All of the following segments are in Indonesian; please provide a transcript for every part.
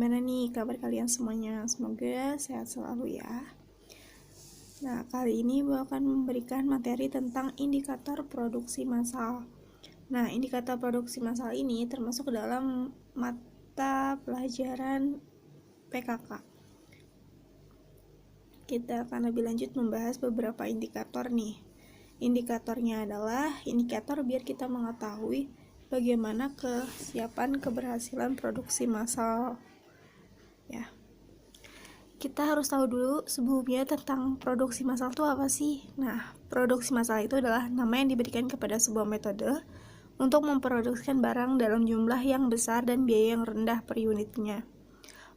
gimana nih kabar kalian semuanya? Semoga sehat selalu ya. Nah, kali ini gue akan memberikan materi tentang indikator produksi massal. Nah, indikator produksi massal ini termasuk ke dalam mata pelajaran PKK. Kita akan lebih lanjut membahas beberapa indikator nih. Indikatornya adalah indikator biar kita mengetahui bagaimana kesiapan keberhasilan produksi massal. Ya. Kita harus tahu dulu sebelumnya tentang produksi massal itu apa sih? Nah, produksi massal itu adalah nama yang diberikan kepada sebuah metode untuk memproduksikan barang dalam jumlah yang besar dan biaya yang rendah per unitnya.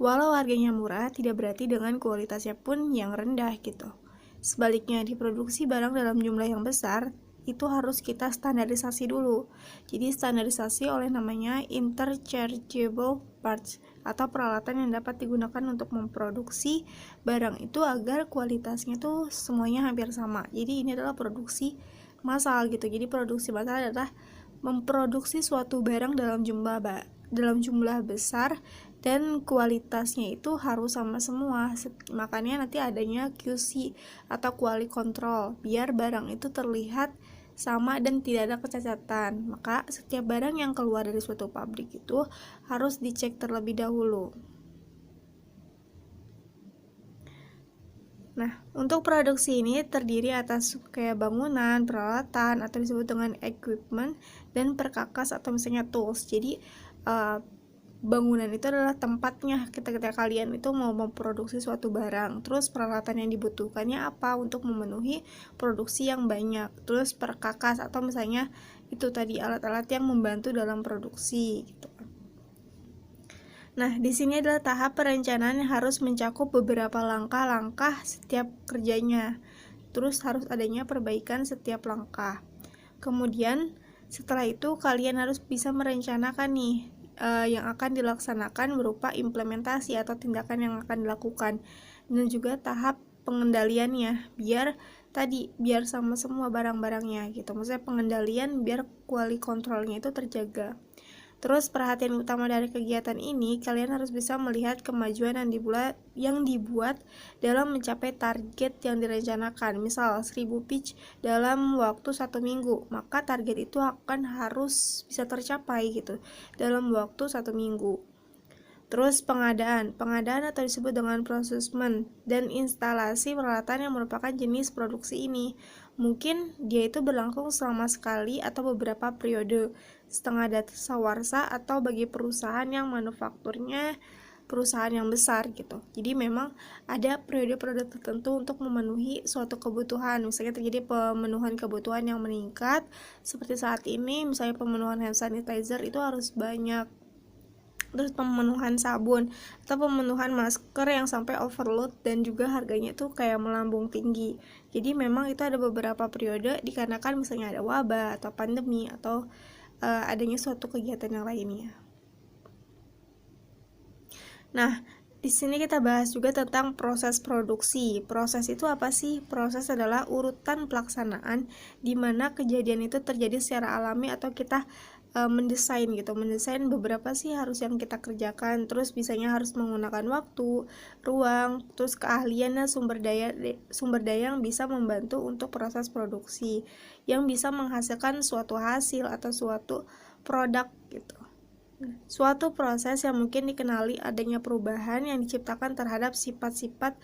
Walau harganya murah, tidak berarti dengan kualitasnya pun yang rendah gitu. Sebaliknya, diproduksi barang dalam jumlah yang besar itu harus kita standarisasi dulu. Jadi standarisasi oleh namanya interchangeable parts atau peralatan yang dapat digunakan untuk memproduksi barang itu agar kualitasnya tuh semuanya hampir sama. Jadi ini adalah produksi massal gitu. Jadi produksi massal adalah memproduksi suatu barang dalam jumlah besar dan kualitasnya itu harus sama semua. Makanya nanti adanya QC atau quality control biar barang itu terlihat sama dan tidak ada kecacatan. Maka setiap barang yang keluar dari suatu pabrik itu harus dicek terlebih dahulu. Nah, untuk produksi ini terdiri atas kayak bangunan, peralatan, atau disebut dengan equipment, dan perkakas atau misalnya tools. Jadi, bangunan itu adalah tempatnya ketika kalian itu mau memproduksi suatu barang. Terus peralatan yang dibutuhkannya apa untuk memenuhi produksi yang banyak. Terus perkakas atau misalnya itu tadi alat-alat yang membantu dalam produksi gitu. Nah, di sini adalah tahap perencanaan yang harus mencakup beberapa langkah-langkah setiap kerjanya. Terus harus adanya perbaikan setiap langkah. Kemudian setelah itu kalian harus bisa merencanakan nih yang akan dilaksanakan berupa implementasi atau tindakan yang akan dilakukan, dan juga tahap pengendaliannya biar sama semua barang-barangnya gitu. Maksudnya pengendalian biar quality controlnya itu terjaga. Terus perhatian utama dari kegiatan ini, kalian harus bisa melihat kemajuan yang dibuat dalam mencapai target yang direncanakan. Misal 1000 pitch dalam waktu 1 minggu, maka target itu akan harus bisa tercapai gitu dalam waktu 1 minggu. Terus pengadaan atau disebut dengan procurement dan instalasi peralatan yang merupakan jenis produksi ini. Mungkin dia itu berlangsung selama sekali atau beberapa periode, setengah dasawarsa atau bagi perusahaan yang manufakturnya perusahaan yang besar gitu. Jadi memang ada periode-periode tertentu untuk memenuhi suatu kebutuhan. Misalnya terjadi pemenuhan kebutuhan yang meningkat seperti saat ini, misalnya pemenuhan hand sanitizer itu harus banyak. Terus pemenuhan sabun atau pemenuhan masker yang sampai overload dan juga harganya tuh kayak melambung tinggi. Jadi memang itu ada beberapa periode dikarenakan misalnya ada wabah atau pandemi atau adanya suatu kegiatan yang lainnya. Nah, di sini kita bahas juga tentang proses produksi. Proses itu apa sih? Proses adalah urutan pelaksanaan di mana kejadian itu terjadi secara alami atau kita mendesain beberapa sih harus yang kita kerjakan. Terus bisanya harus menggunakan waktu, ruang, terus keahlian dan sumber daya yang bisa membantu untuk proses produksi yang bisa menghasilkan suatu hasil atau suatu produk gitu. Suatu proses yang mungkin dikenali adanya perubahan yang diciptakan terhadap sifat-sifat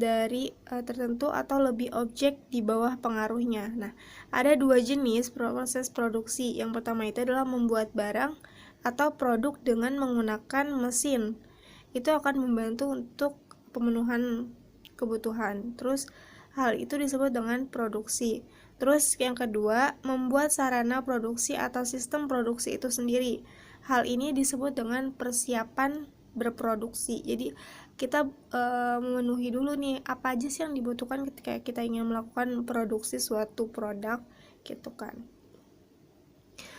dari tertentu atau lebih objek di bawah pengaruhnya. Nah, ada dua jenis proses produksi. Yang pertama itu adalah membuat barang atau produk dengan menggunakan mesin. Itu akan membantu untuk pemenuhan kebutuhan. Terus hal itu disebut dengan produksi. Terus yang kedua, membuat sarana produksi atau sistem produksi itu sendiri. Hal ini disebut dengan persiapan berproduksi. Jadi kita memenuhi dulu nih apa aja sih yang dibutuhkan ketika kita ingin melakukan produksi suatu produk gitu kan.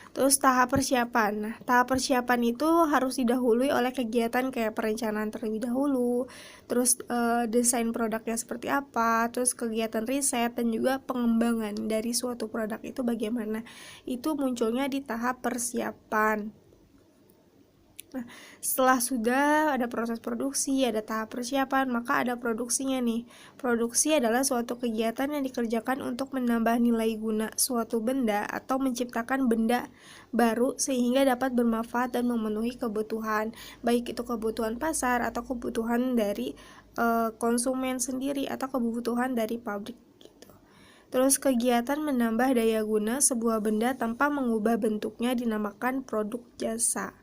Terus tahap persiapan. Nah, tahap persiapan itu harus didahului oleh kegiatan kayak perencanaan terlebih dahulu, terus desain produknya seperti apa, terus kegiatan riset dan juga pengembangan dari suatu produk itu bagaimana. Itu munculnya di tahap persiapan. Nah, setelah sudah ada proses produksi, ada tahap persiapan, maka ada produksinya nih. Produksi adalah suatu kegiatan yang dikerjakan untuk menambah nilai guna suatu benda atau menciptakan benda baru sehingga dapat bermanfaat dan memenuhi kebutuhan, baik itu kebutuhan pasar atau kebutuhan dari konsumen sendiri atau kebutuhan dari pabrik. Terus kegiatan menambah daya guna sebuah benda tanpa mengubah bentuknya dinamakan produk jasa.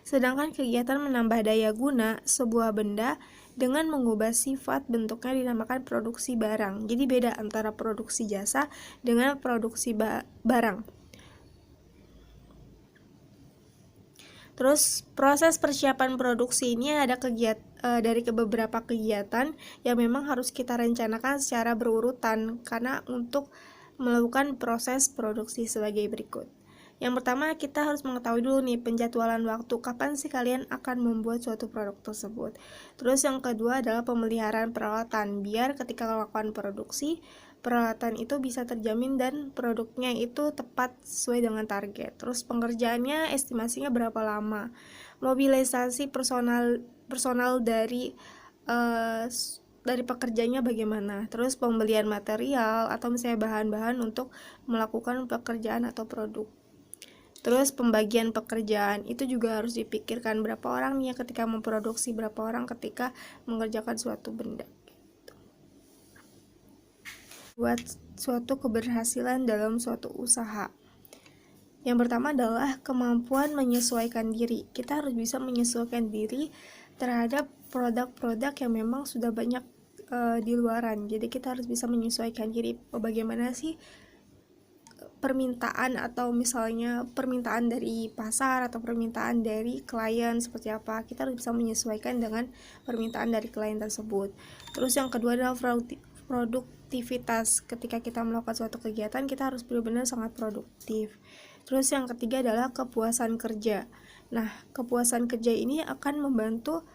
Sedangkan kegiatan menambah daya guna sebuah benda dengan mengubah sifat bentuknya dinamakan produksi barang. Jadi beda antara produksi jasa dengan produksi barang. Terus proses persiapan produksi ini ada dari beberapa kegiatan yang memang harus kita rencanakan secara berurutan karena untuk melakukan proses produksi sebagai berikut. Yang pertama, kita harus mengetahui dulu nih penjadwalan waktu, kapan sih kalian akan membuat suatu produk tersebut. Terus yang kedua adalah pemeliharaan peralatan, biar ketika melakukan produksi, peralatan itu bisa terjamin dan produknya itu tepat sesuai dengan target. Terus pengerjaannya estimasinya berapa lama. Mobilisasi personal dari pekerjanya bagaimana. Terus pembelian material atau misalnya bahan-bahan untuk melakukan pekerjaan atau produk. Terus pembagian pekerjaan itu juga harus dipikirkan, berapa orang nih ketika memproduksi, berapa orang ketika mengerjakan suatu benda. Buat suatu keberhasilan dalam suatu usaha. Yang pertama adalah kemampuan menyesuaikan diri. Kita harus bisa menyesuaikan diri terhadap produk-produk yang memang sudah banyak di luaran. Jadi kita harus bisa menyesuaikan diri. Bagaimana sih permintaan atau misalnya permintaan dari pasar atau permintaan dari klien seperti apa, kita harus bisa menyesuaikan dengan permintaan dari klien tersebut. Terus yang kedua adalah produktivitas. Ketika kita melakukan suatu kegiatan, kita harus benar-benar sangat produktif. Terus yang ketiga adalah kepuasan kerja. Nah, kepuasan kerja ini akan membantu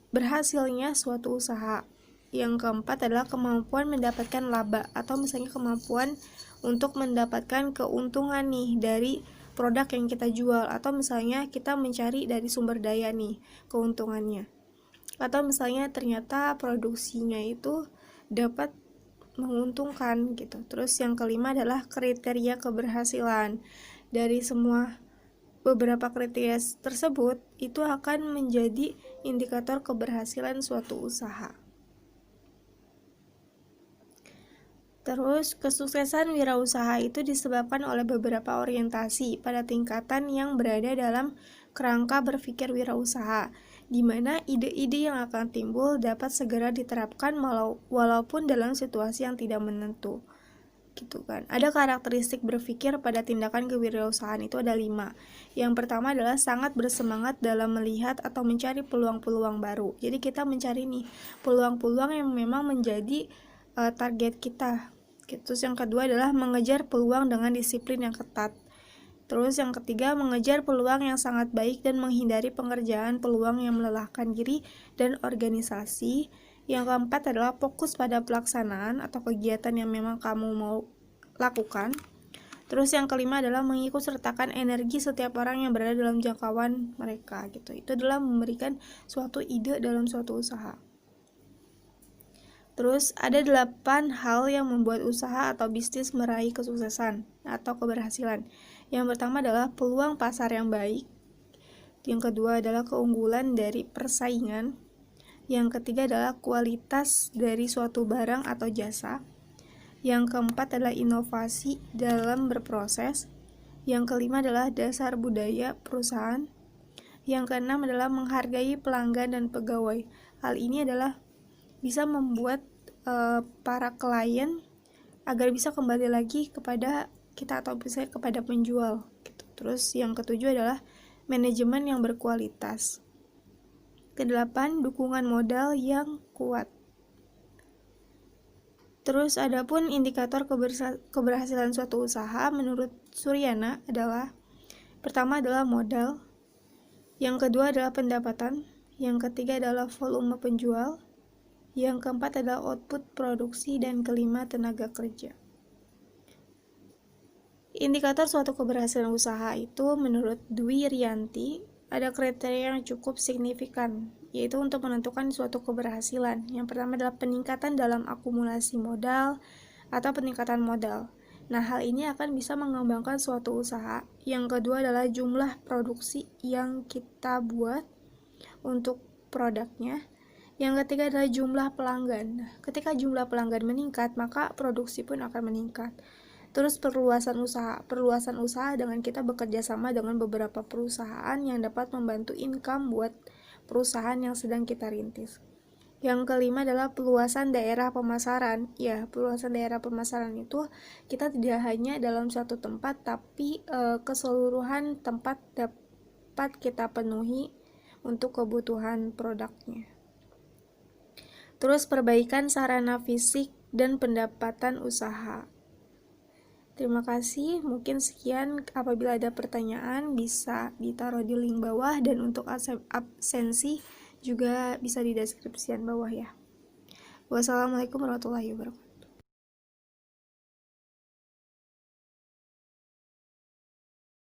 berhasilnya suatu usaha. Yang keempat adalah kemampuan mendapatkan laba atau misalnya kemampuan untuk mendapatkan keuntungan nih dari produk yang kita jual, atau misalnya kita mencari dari sumber daya nih keuntungannya, atau misalnya ternyata produksinya itu dapat menguntungkan gitu. Terus yang kelima adalah kriteria keberhasilan. Dari semua beberapa kriteria tersebut itu akan menjadi indikator keberhasilan suatu usaha. Terus, kesuksesan wirausaha itu disebabkan oleh beberapa orientasi pada tingkatan yang berada dalam kerangka berpikir wirausaha, di mana ide-ide yang akan timbul dapat segera diterapkan walaupun dalam situasi yang tidak menentu. Gitu kan. Ada karakteristik berpikir pada tindakan kewirausahaan itu ada 5. Yang pertama adalah sangat bersemangat dalam melihat atau mencari peluang-peluang baru. Jadi kita mencari nih peluang-peluang yang memang menjadi target kita. Terus yang kedua adalah mengejar peluang dengan disiplin yang ketat. Terus yang ketiga, mengejar peluang yang sangat baik dan menghindari pengerjaan peluang yang melelahkan diri dan organisasi. Yang keempat adalah fokus pada pelaksanaan atau kegiatan yang memang kamu mau lakukan. Terus yang kelima adalah mengikut sertakan energi setiap orang yang berada dalam jangkauan mereka gitu. Itu adalah memberikan suatu ide dalam suatu usaha. Terus ada 8 hal yang membuat usaha atau bisnis meraih kesuksesan atau keberhasilan. Yang pertama adalah peluang pasar yang baik. Yang kedua adalah keunggulan dari persaingan. Yang ketiga adalah kualitas dari suatu barang atau jasa. Yang keempat adalah inovasi dalam berproses. Yang kelima adalah dasar budaya perusahaan. Yang keenam adalah menghargai pelanggan dan pegawai. Hal ini adalah bisa membuat para klien agar bisa kembali lagi kepada kita atau bisa kepada penjual gitu. Terus yang ketujuh adalah manajemen yang berkualitas. Kedelapan, dukungan modal yang kuat. Terus adapun indikator keberhasilan suatu usaha menurut Suryana adalah pertama adalah modal, yang kedua adalah pendapatan, yang ketiga adalah volume penjual, yang keempat adalah output produksi, dan kelima tenaga kerja. Indikator suatu keberhasilan usaha itu menurut Dwi Rianti ada kriteria yang cukup signifikan, yaitu untuk menentukan suatu keberhasilan. Yang pertama adalah peningkatan dalam akumulasi modal atau peningkatan modal. Nah, hal ini akan bisa mengembangkan suatu usaha. Yang kedua adalah jumlah produksi yang kita buat untuk produknya. Yang ketiga adalah jumlah pelanggan. Nah, ketika jumlah pelanggan meningkat, maka produksi pun akan meningkat. Terus perluasan usaha dengan kita bekerja sama dengan beberapa perusahaan yang dapat membantu income buat perusahaan yang sedang kita rintis. Yang kelima adalah peluasan daerah pemasaran. Ya, peluasan daerah pemasaran itu kita tidak hanya dalam satu tempat, tapi keseluruhan tempat dapat kita penuhi untuk kebutuhan produknya. Terus perbaikan sarana fisik dan pendapatan usaha. Terima kasih, mungkin sekian. Apabila ada pertanyaan bisa ditaruh di link bawah, dan untuk absensi juga bisa di deskripsian bawah ya. Wassalamualaikum warahmatullahi wabarakatuh.